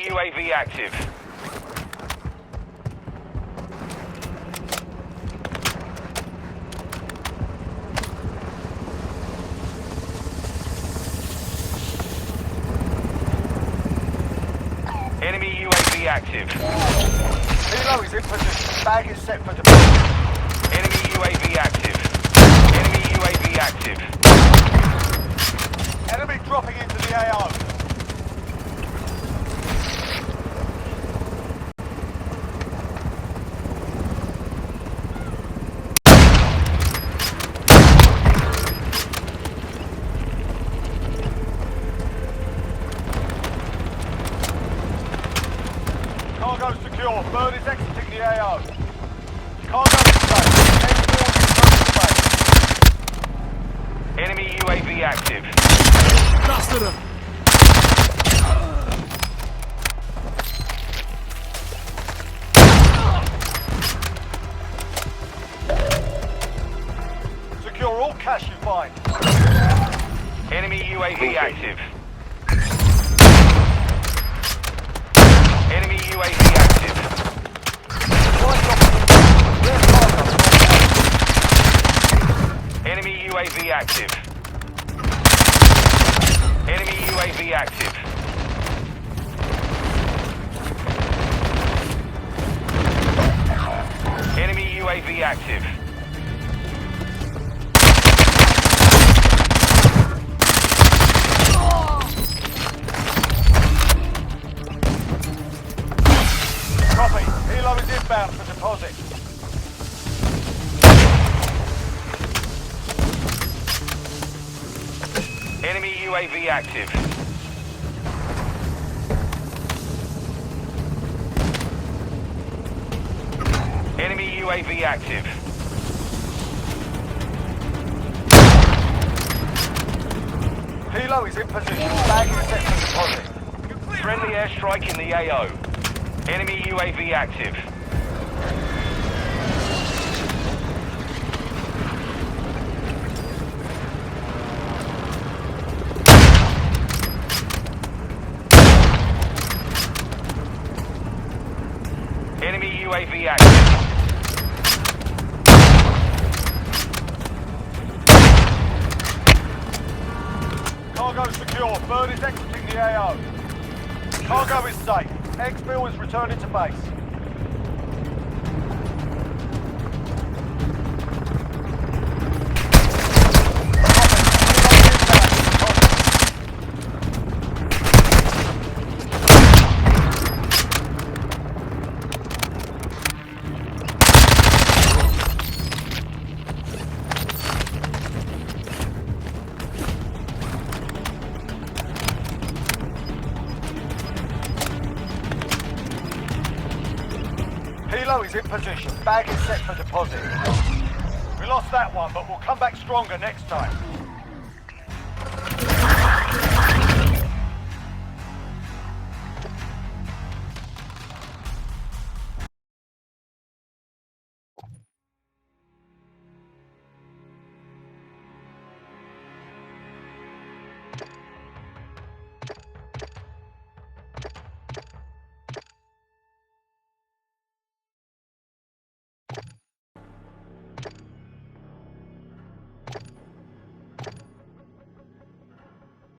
Enemy UAV active. Enemy UAV active. Helo is in position. Bag is set for deployment. Enemy UAV active. Enemy UAV active. Enemy dropping into the AO. Cargo secure. Bird is exiting the AO. Cargo is safe. Enemy UAV active. Bastard him! Secure all cash you find. Enemy UAV active. Enemy UAV active. Enemy UAV active. Enemy UAV active. Enemy UAV active. Copy. Helo is inbound for deposit. Enemy UAV active. Enemy UAV active. Helo is in position. Bag is set for deposit. Friendly airstrike in the AO. Enemy UAV active. Enemy UAV active. Cargo secure. Bird is exiting the AO. Cargo is safe. Exfil is returning to base. Helo is in position. Bag is set for deposit. We lost that one, but we'll come back stronger next time.